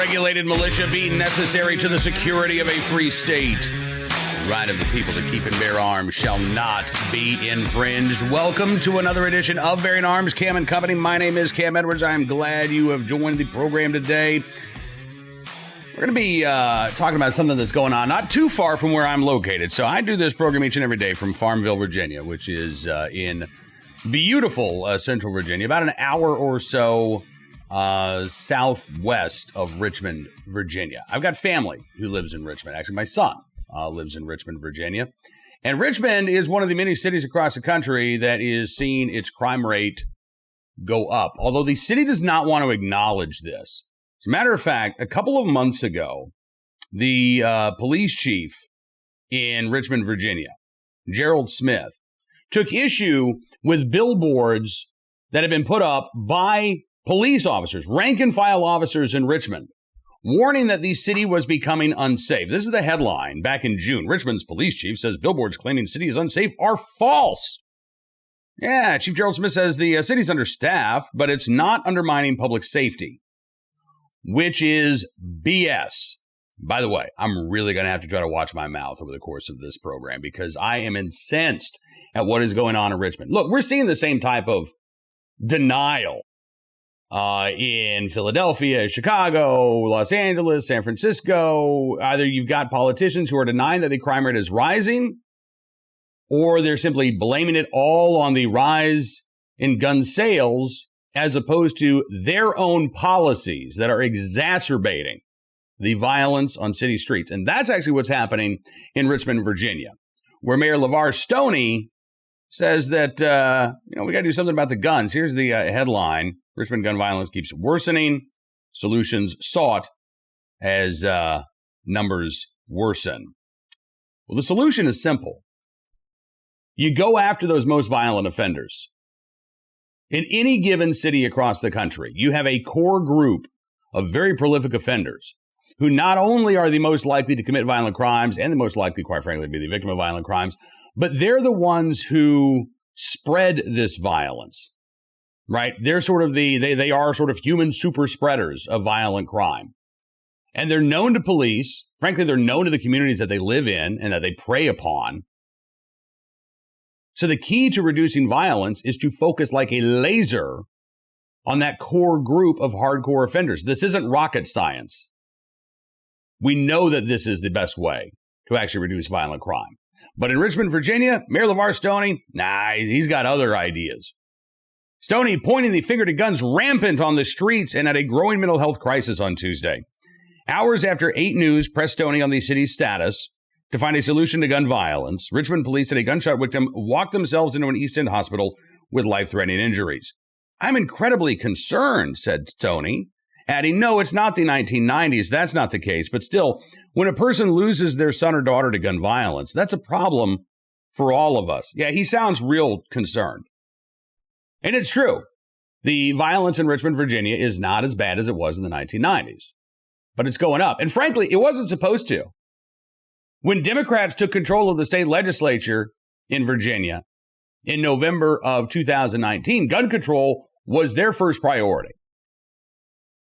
regulated militia be necessary to the security of a free state. The right of the people to keep and bear arms shall not be infringed. Welcome to another edition of Bearing Arms, Cam and Company. My name is Cam Edwards. I am glad you have joined the program today. We're going to be talking about something that's going on not too far from where I'm located. So I do this program each and every day from Farmville, Virginia, which is in beautiful Central Virginia, about an hour or so southwest of Richmond, Virginia. I've got family who lives in Richmond. Actually, my son lives in Richmond, Virginia. And Richmond is one of the many cities across the country that is seeing its crime rate go up, although the city does not want to acknowledge this. As a matter of fact, a couple of months ago, the police chief in Richmond, Virginia, Gerald Smith, took issue with billboards that have been put up by police officers, rank and file officers in Richmond, warning that the city was becoming unsafe. This is the headline back in June. Richmond's police chief says billboards claiming the city is unsafe are false. Yeah, Chief Gerald Smith says the city's understaffed, but it's not undermining public safety, which is BS. By the way, I'm really going to have to try to watch my mouth over the course of this program because I am incensed at what is going on in Richmond. Look, we're seeing the same type of denial in Philadelphia, Chicago, Los Angeles, San Francisco. Either you've got politicians who are denying that the crime rate is rising, or they're simply blaming it all on the rise in gun sales, as opposed to their own policies that are exacerbating the violence on city streets. And that's actually what's happening in Richmond, Virginia, where Mayor Levar Stoney says that, we got to do something about the guns. Here's the headline. Richmond gun violence keeps worsening. Solutions sought as numbers worsen. Well, the solution is simple. You go after those most violent offenders. In any given city across the country, you have a core group of very prolific offenders who not only are the most likely to commit violent crimes and the most likely, quite frankly, to be the victim of violent crimes, but they're the ones who spread this violence, right? They're sort of they are sort of human super spreaders of violent crime. And they're known to police. Frankly, they're known to the communities that they live in and that they prey upon. So the key to reducing violence is to focus like a laser on that core group of hardcore offenders. This isn't rocket science. We know that this is the best way to actually reduce violent crime. But in Richmond, Virginia, Mayor Levar Stoney, he's got other ideas. Stoney pointing the finger to guns rampant on the streets and at a growing mental health crisis on Tuesday. Hours after 8 News pressed Stoney on the city's status to find a solution to gun violence, Richmond police said a gunshot victim walked themselves into an East End hospital with life-threatening injuries. I'm incredibly concerned, said Stoney, adding, no, it's not the 1990s. That's not the case. But still, when a person loses their son or daughter to gun violence, that's a problem for all of us. Yeah, he sounds real concerned. And it's true. The violence in Richmond, Virginia is not as bad as it was in the 1990s. But it's going up. And frankly, it wasn't supposed to. When Democrats took control of the state legislature in Virginia in November of 2019, gun control was their first priority.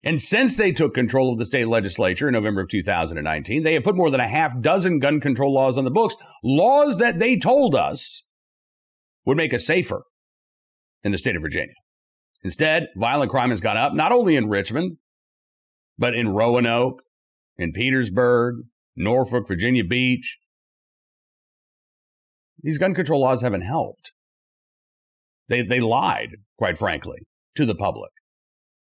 And since they took control of the state legislature in November of 2019, they have put more than a half dozen gun control laws on the books, laws that they told us would make us safer in the state of Virginia. Instead, violent crime has gone up, not only in Richmond, but in Roanoke, in Petersburg, Norfolk, Virginia Beach. These gun control laws haven't helped. They lied, quite frankly, to the public,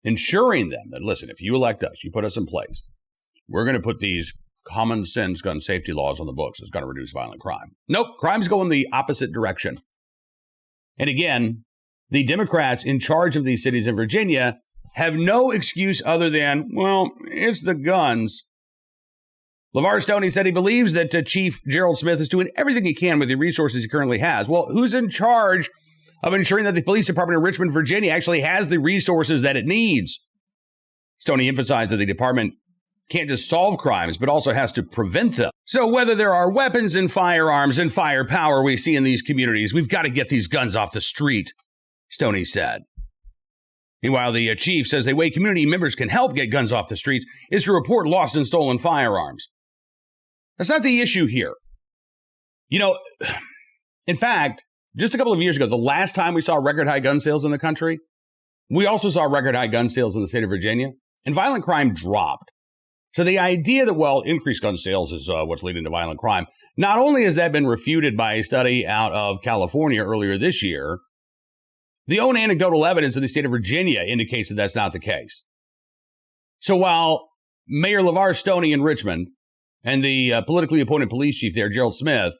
ensuring them that, listen, if you elect us, you put us in place, we're going to put these common sense gun safety laws on the books. It's going to reduce violent crime. Nope, crime's going the opposite direction. And again, the Democrats in charge of these cities in Virginia have no excuse other than, well, it's the guns. Levar Stoney said he believes that Chief Gerald Smith is doing everything he can with the resources he currently has. Well, who's in charge of ensuring that the police department of Richmond, Virginia actually has the resources that it needs? Stoney emphasized that the department can't just solve crimes, but also has to prevent them. So whether there are weapons and firearms and firepower we see in these communities, we've got to get these guns off the street, Stoney said. Meanwhile, the chief says the way community members can help get guns off the streets is to report lost and stolen firearms. That's not the issue here. You know, in fact, just a couple of years ago, the last time we saw record high gun sales in the country, we also saw record high gun sales in the state of Virginia, and violent crime dropped. So the idea that, well, increased gun sales is what's leading to violent crime, not only has that been refuted by a study out of California earlier this year, the own anecdotal evidence in the state of Virginia indicates that that's not the case. So while Mayor Levar, Stoney in Richmond and the politically appointed police chief there, Gerald Smith,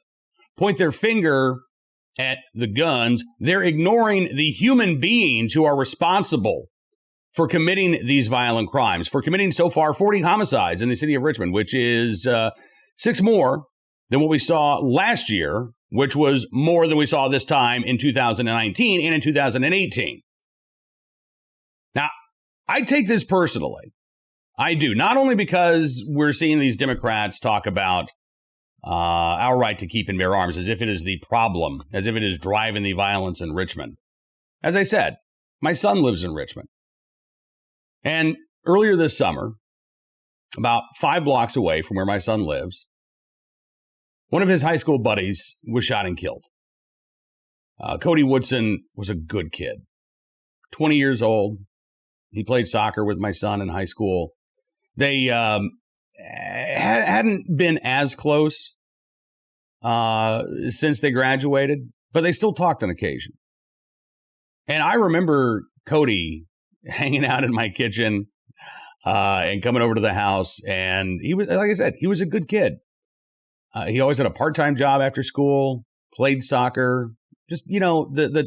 point their finger at the guns, they're ignoring the human beings who are responsible for committing these violent crimes, for committing so far 40 homicides in the city of Richmond, which is 6 more than what we saw last year, which was more than we saw this time in 2019 and in 2018. Now, I take this personally. I do, not only because we're seeing these Democrats talk about our right to keep and bear arms as if it is the problem, as if it is driving the violence in Richmond. As I said, my son lives in Richmond. And earlier this summer, about 5 blocks away from where my son lives, one of his high school buddies was shot and killed. Cody Woodson was a good kid, 20 years old. He played soccer with my son in high school. They hadn't been as close since they graduated, but they still talked on occasion. And I remember Cody hanging out in my kitchen and coming over to the house. And he was, like I said, he was a good kid. He always had a part-time job after school, played soccer, just, you know, the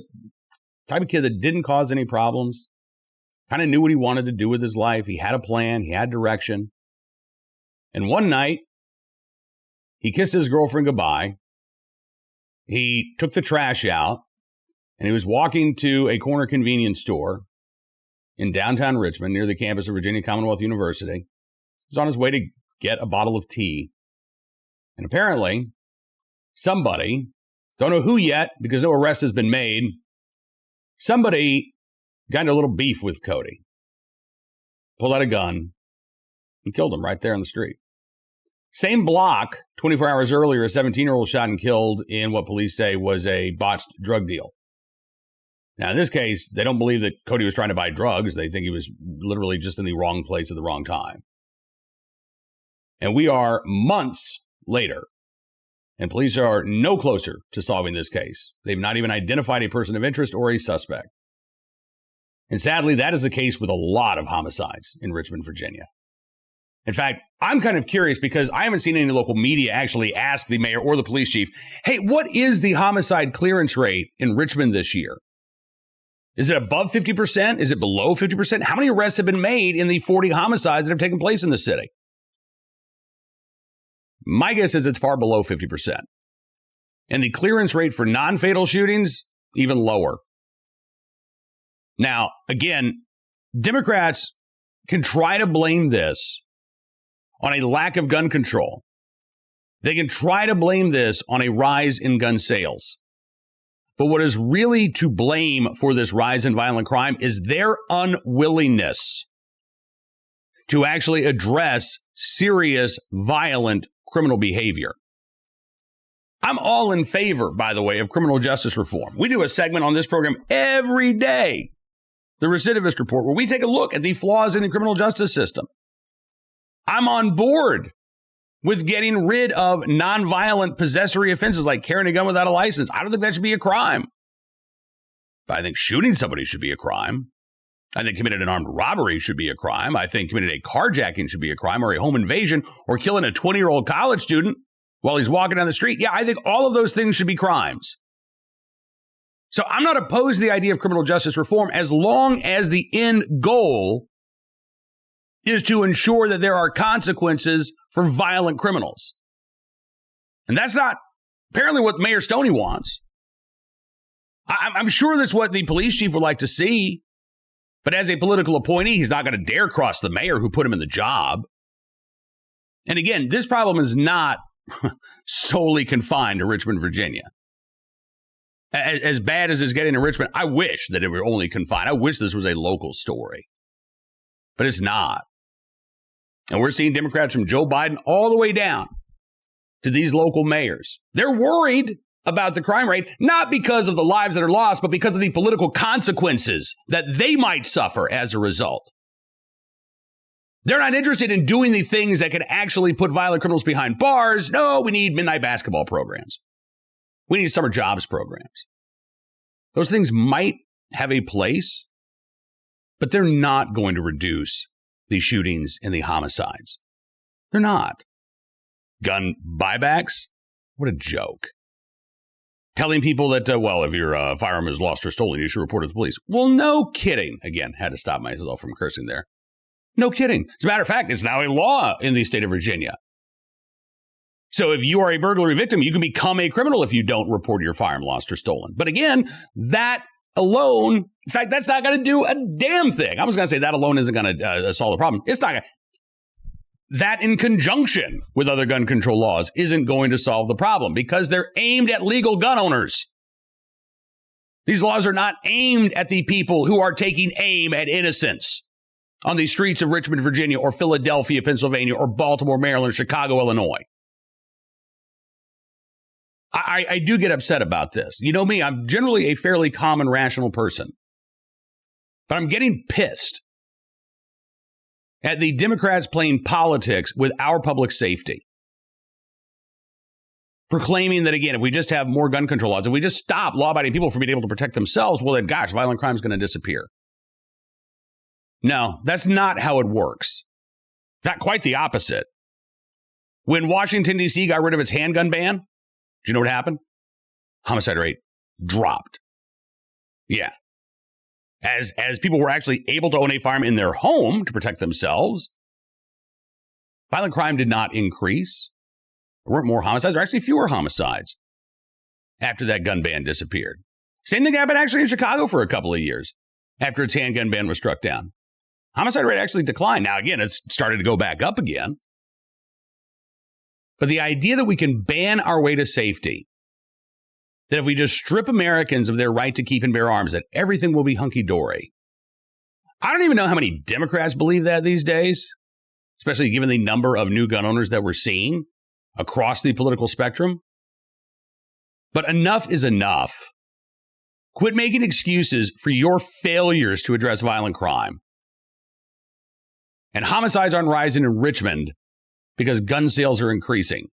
type of kid that didn't cause any problems, kind of knew what he wanted to do with his life. He had a plan. He had direction. And one night, he kissed his girlfriend goodbye. He took the trash out, and he was walking to a corner convenience store in downtown Richmond near the campus of Virginia Commonwealth University. He was on his way to get a bottle of tea. And apparently, somebody, don't know who yet because no arrest has been made, somebody got into a little beef with Cody, pulled out a gun, and killed him right there on the street. Same block, 24 hours earlier, a 17-year-old shot and killed in what police say was a botched drug deal. Now, in this case, they don't believe that Cody was trying to buy drugs. They think he was literally just in the wrong place at the wrong time. And we are months later, and police are no closer to solving this case. They've not even identified a person of interest or a suspect. And sadly, that is the case with a lot of homicides in Richmond, Virginia. In fact, I'm kind of curious because I haven't seen any local media actually ask the mayor or the police chief, hey, what is the homicide clearance rate in Richmond this year? Is it above 50%? Is it below 50%? How many arrests have been made in the 40 homicides that have taken place in the city? My guess is it's far below 50%. And the clearance rate for non-fatal shootings, even lower. Now, again, Democrats can try to blame this on a lack of gun control. They can try to blame this on a rise in gun sales. But what is really to blame for this rise in violent crime is their unwillingness to actually address serious, violent criminal behavior. I'm all in favor, by the way, of criminal justice reform. We do a segment on this program every day, the Recidivist Report, where we take a look at the flaws in the criminal justice system. I'm on board with getting rid of nonviolent possessory offenses like carrying a gun without a license. I don't think that should be a crime. But I think shooting somebody should be a crime. I think committing an armed robbery should be a crime. I think committing a carjacking should be a crime, or a home invasion, or killing a 20-year-old college student while he's walking down the street. Yeah, I think all of those things should be crimes. So I'm not opposed to the idea of criminal justice reform as long as the end goal is to ensure that there are consequences for violent criminals. And that's not apparently what Mayor Stoney wants. I'm sure that's what the police chief would like to see. But as a political appointee, he's not going to dare cross the mayor who put him in the job. And again, this problem is not solely confined to Richmond, Virginia. As bad as it's getting in Richmond, I wish that it were only confined. I wish this was a local story. But it's not. And we're seeing Democrats from Joe Biden all the way down to these local mayors. They're worried about the crime rate, not because of the lives that are lost, but because of the political consequences that they might suffer as a result. They're not interested in doing the things that can actually put violent criminals behind bars. No, we need midnight basketball programs. We need summer jobs programs. Those things might have a place, but they're not going to reduce the shootings and the homicides. They're not. Gun buybacks? What a joke. Telling people that, if your firearm is lost or stolen, you should report it to the police. Well, no kidding. Again, had to stop myself from cursing there. No kidding. As a matter of fact, it's now a law in the state of Virginia. So if you are a burglary victim, you can become a criminal if you don't report your firearm lost or stolen. But again, that alone, in fact, that's not going to do a damn thing. I was going to say that alone isn't going to solve the problem. It's not going to. That in conjunction with other gun control laws isn't going to solve the problem because they're aimed at legal gun owners. These laws are not aimed at the people who are taking aim at innocents on the streets of Richmond, Virginia, or Philadelphia, Pennsylvania, or Baltimore, Maryland, Chicago, Illinois. I do get upset about this. You know me, I'm generally a fairly calm and rational person. But I'm getting pissed at the Democrats playing politics with our public safety. Proclaiming that, again, if we just have more gun control laws, if we just stop law-abiding people from being able to protect themselves, well, then, gosh, violent crime is going to disappear. No, that's not how it works. In fact, quite the opposite. When Washington, D.C. got rid of its handgun ban, do you know what happened? Homicide rate dropped. Yeah. As people were actually able to own a firearm in their home to protect themselves, violent crime did not increase. There weren't more homicides. There were actually fewer homicides after that gun ban disappeared. Same thing happened actually in Chicago for a couple of years after its handgun ban was struck down. Homicide rate actually declined. Now, again, it's started to go back up again. But the idea that we can ban our way to safety, that if we just strip Americans of their right to keep and bear arms, that everything will be hunky-dory. I don't even know how many Democrats believe that these days, especially given the number of new gun owners that we're seeing across the political spectrum. But enough is enough. Quit making excuses for your failures to address violent crime. And homicides aren't rising in Richmond because gun sales are increasing.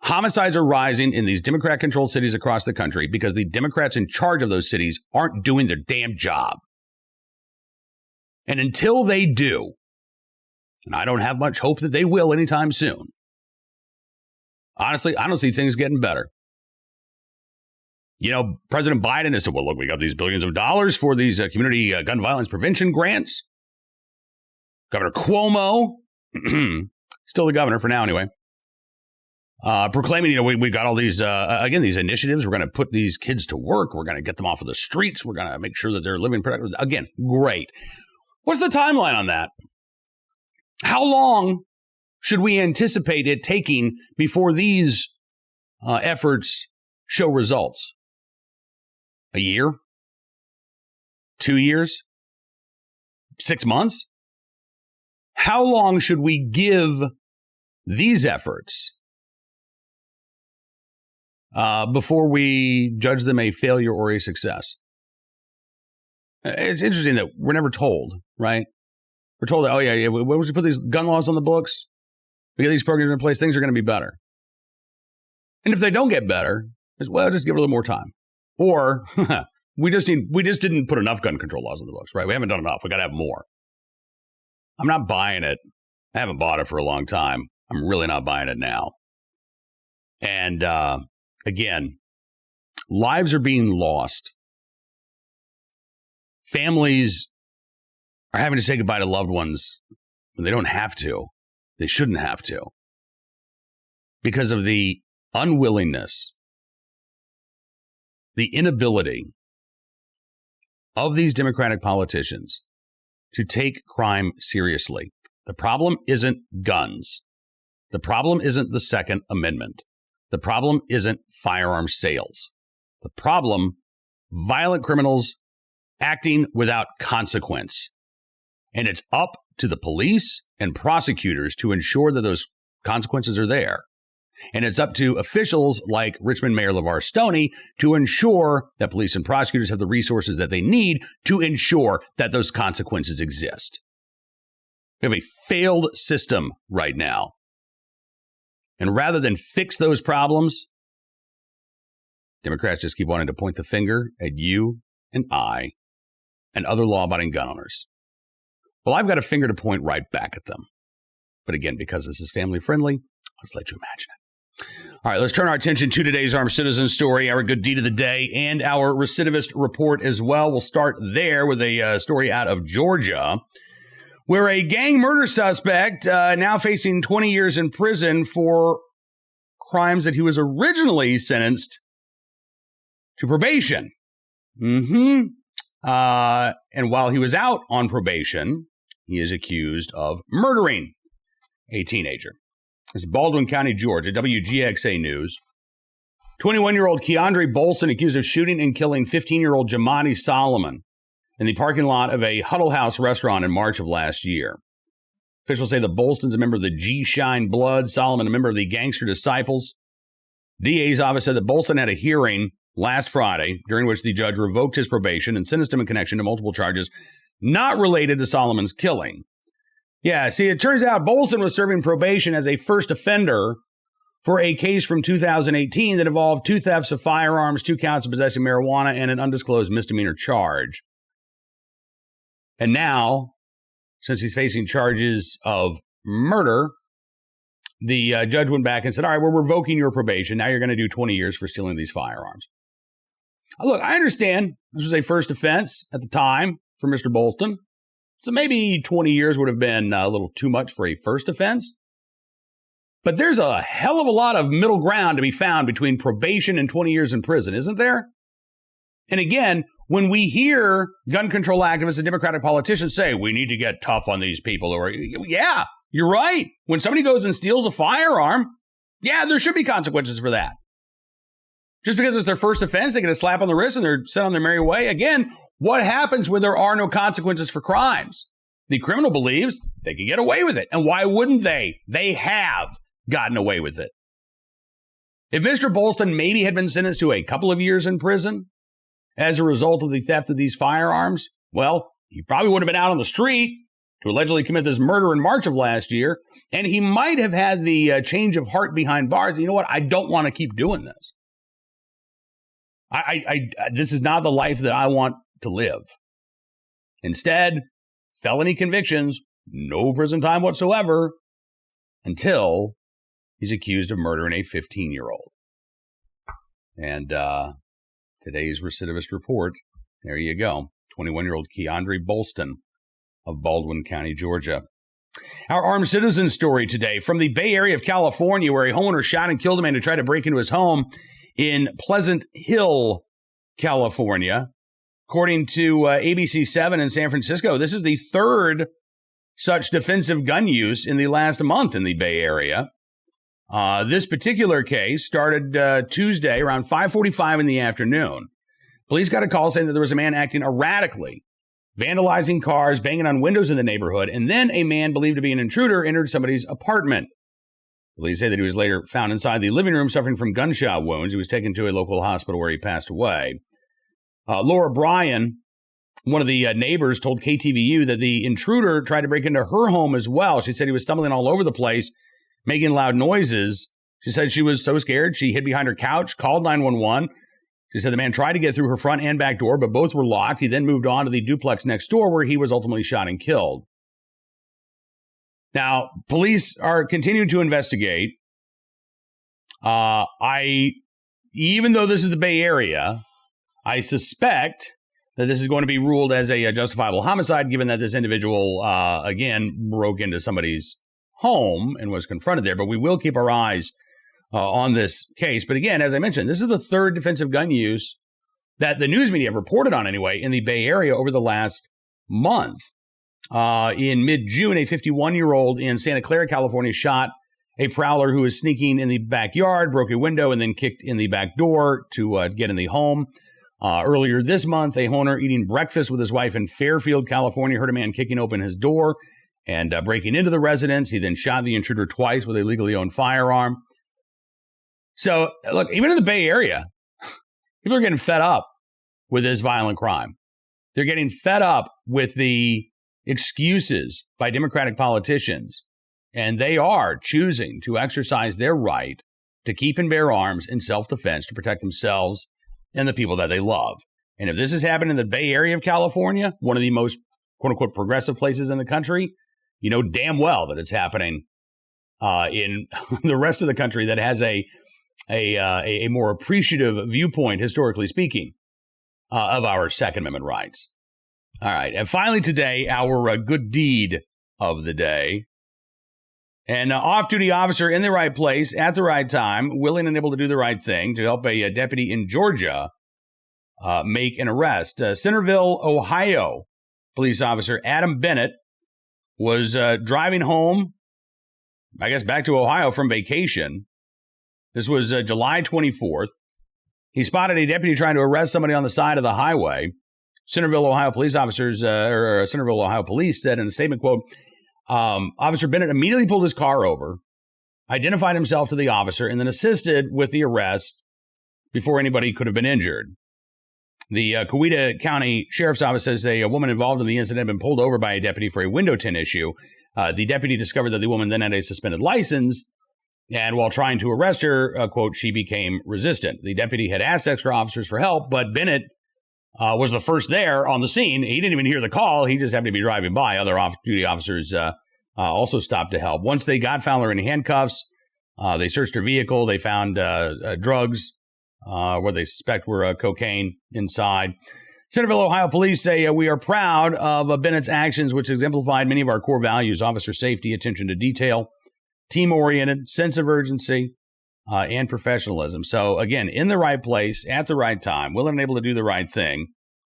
Homicides are rising in these Democrat-controlled cities across the country because the Democrats in charge of those cities aren't doing their damn job. And until they do, and I don't have much hope that they will anytime soon, honestly, I don't see things getting better. You know, President Biden has said, well, look, we got these billions of dollars for these community gun violence prevention grants. Governor Cuomo, still the governor for now anyway, proclaiming, we've got all these, these initiatives. We're going to put these kids to work. We're going to get them off of the streets. We're going to make sure that they're living productive. Again, great. What's the timeline on that? How long should we anticipate it taking before these efforts show results? A year? 2 years? 6 months? How long should we give these efforts before we judge them a failure or a success? It's interesting that we're never told, right? We're told that, when we put these gun laws on the books, we get these programs in place, things are going to be better. And if they don't get better, just give it a little more time. Or we just didn't put enough gun control laws on the books, right? We haven't done enough. We got to have more. I'm not buying it. I haven't bought it for a long time. I'm really not buying it now. And again, lives are being lost. Families are having to say goodbye to loved ones when they don't have to. They shouldn't have to. Because of the unwillingness, the inability of these Democratic politicians to take crime seriously. The problem isn't guns. The problem isn't the Second Amendment. The problem isn't firearm sales. The problem, violent criminals acting without consequence. And it's up to the police and prosecutors to ensure that those consequences are there. And it's up to officials like Richmond Mayor Levar Stoney to ensure that police and prosecutors have the resources that they need to ensure that those consequences exist. We have a failed system right now. And rather than fix those problems, Democrats just keep wanting to point the finger at you and I and other law-abiding gun owners. Well, I've got a finger to point right back at them. But again, because this is family-friendly, I'll just let you imagine it. All right, let's turn our attention to today's Armed Citizen story, our good deed of the day, and our recidivist report as well. We'll start there with a story out of Georgia, where a gang murder suspect now facing 20 years in prison for crimes that he was originally sentenced to probation. And while he was out on probation, he is accused of murdering a teenager. This is Baldwin County, Georgia, WGXA News. 21-year-old Keandre Bolston accused of shooting and killing 15-year-old Jamadi Solomon in the parking lot of a Huddle House restaurant in March of last year. Officials say that Bolston's a member of the G Shine Blood, Solomon a member of the Gangster Disciples. DA's office said that Bolston had a hearing last Friday, during which the judge revoked his probation and sentenced him in connection to multiple charges not related to Solomon's killing. Yeah, see, it turns out Bolston was serving probation as a first offender for a case from 2018 that involved 2 thefts of firearms, 2 counts of possessing marijuana, and an undisclosed misdemeanor charge. And now, since he's facing charges of murder, the judge went back and said, all right, we're revoking your probation. Now you're going to do 20 years for stealing these firearms. Look, I understand this was a first offense at the time for Mr. Bolston. So maybe 20 years would have been a little too much for a first offense. But there's a hell of a lot of middle ground to be found between probation and 20 years in prison, isn't there? And again, when we hear gun control activists and Democratic politicians say, we need to get tough on these people, or yeah, you're right. When somebody goes and steals a firearm, yeah, there should be consequences for that. Just because it's their first offense, they get a slap on the wrist and they're sent on their merry way. Again, what happens when there are no consequences for crimes? The criminal believes they can get away with it. And why wouldn't they? They have gotten away with it. If Mr. Bolston maybe had been sentenced to a couple of years in prison as a result of the theft of these firearms, well, he probably would have been out on the street to allegedly commit this murder in March of last year. And he might have had the change of heart behind bars. You know what? I don't want to keep doing this. This is not the life that I want to live. Instead, felony convictions, no prison time whatsoever, until he's accused of murdering a 15-year-old. And today's recidivist report, there you go, 21-year-old Keandre Bolston of Baldwin County, Georgia. Our armed citizen story today from the Bay Area of California, where a homeowner shot and killed a man who tried to break into his home in Pleasant Hill, California. According to ABC 7 in San Francisco, this is the third such defensive gun use in the last month in the Bay Area. This particular case started Tuesday around 5:45 in the afternoon. Police got a call saying that there was a man acting erratically, vandalizing cars, banging on windows in the neighborhood, and then a man believed to be an intruder entered somebody's apartment. Police say that he was later found inside the living room suffering from gunshot wounds. He was taken to a local hospital where he passed away. Laura Bryan, one of the neighbors, told KTVU that the intruder tried to break into her home as well. She said he was stumbling all over the place, making loud noises. She said she was so scared, she hid behind her couch, called 911. She said the man tried to get through her front and back door, but both were locked. He then moved on to the duplex next door, where he was ultimately shot and killed. Now, police are continuing to investigate. Even though this is the Bay Area, I suspect that this is going to be ruled as a justifiable homicide, given that this individual, again, broke into somebody's home and was confronted there. But we will keep our eyes on this case. But again, as I mentioned, this is the third defensive gun use that the news media have reported on anyway in the Bay Area over the last month. In mid-June, a 51-year-old in Santa Clara, California, shot A prowler who was sneaking in the backyard broke a window and then kicked in the back door to get in the home. Earlier this month, a homeowner eating breakfast with his wife in Fairfield, California, heard a man kicking open his door and breaking into the residence. He then shot the intruder twice with a legally owned firearm. So, look, even in the Bay Area, people are getting fed up with this violent crime. They're getting fed up with the excuses by Democratic politicians, and they are choosing to exercise their right to keep and bear arms in self-defense to protect themselves and the people that they love. And if this has happened in the Bay Area of California, one of the most, quote-unquote, progressive places in the country, you know damn well that it's happening in the rest of the country that has a more appreciative viewpoint, historically speaking, of our Second Amendment rights. All right. And finally today, our good deed of the day. An off-duty officer in the right place at the right time, willing and able to do the right thing to help a deputy in Georgia make an arrest. Centerville, Ohio, police officer Adam Bennett was driving home, I guess back to Ohio from vacation. This was July 24th. He spotted a deputy trying to arrest somebody on the side of the highway. Centerville, Ohio police officers, or Centerville, Ohio police said in a statement, quote, Officer Bennett immediately pulled his car over, identified himself to the officer, and then assisted with the arrest before anybody could have been injured. The Coweta County Sheriff's Office says a woman involved in the incident had been pulled over by a deputy for a window tint issue. The deputy discovered that the woman then had a suspended license, and while trying to arrest her, quote, she became resistant. The deputy had asked extra officers for help, but Bennett was the first there on the scene. He didn't even hear the call. He just happened to be driving by. Other off-duty officers also stopped to help. Once they got Fowler in handcuffs, they searched her vehicle. They found drugs, what they suspect were cocaine inside. Centerville, Ohio police say we are proud of Bennett's actions, which exemplified many of our core values: officer safety, attention to detail, team-oriented, sense of urgency, and professionalism. So, again, in the right place, at the right time, willing and able to do the right thing.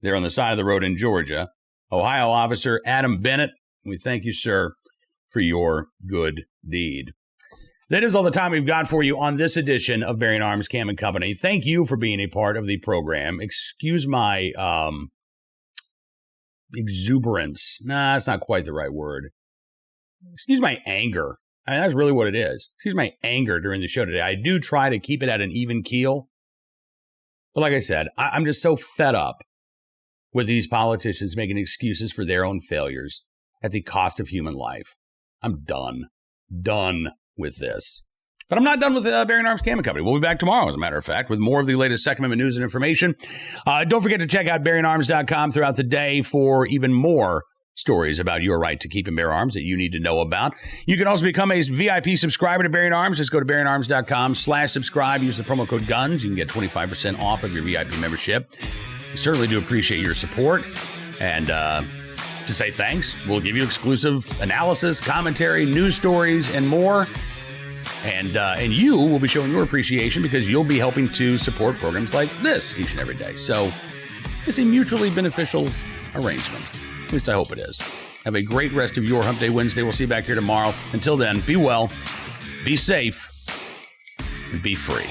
They're on the side of the road in Georgia. Ohio officer Adam Bennett, we thank you, sir, for your good deed. That is all the time we've got for you on this edition of Bearing Arms Cam and Company. Thank you for being a part of the program. Excuse my exuberance. Nah, that's not quite the right word. Excuse my anger. I mean, that's really what it is. Excuse my anger during the show today. I do try to keep it at an even keel. But like I said, I'm just so fed up with these politicians making excuses for their own failures at the cost of human life. I'm done. Done with this. But I'm not done with Bearing Arms Cam and Company. We'll be back tomorrow, as a matter of fact, with more of the latest Second Amendment news and information. Don't forget to check out bearingarms.com throughout the day for even more stories about your right to keep and bear arms that you need to know about. You can also become a VIP subscriber to Bearing Arms. Just go to bearingarms.com/subscribe. Use the promo code GUNS. You can get 25% off of your VIP membership. We certainly do appreciate your support. And to say thanks, we'll give you exclusive analysis, commentary, news stories, and more. And you will be showing your appreciation because you'll be helping to support programs like this each and every day. So it's a mutually beneficial arrangement. At least I hope it is. Have a great rest of your Hump Day Wednesday. We'll see you back here tomorrow. Until then, be well, be safe, and be free.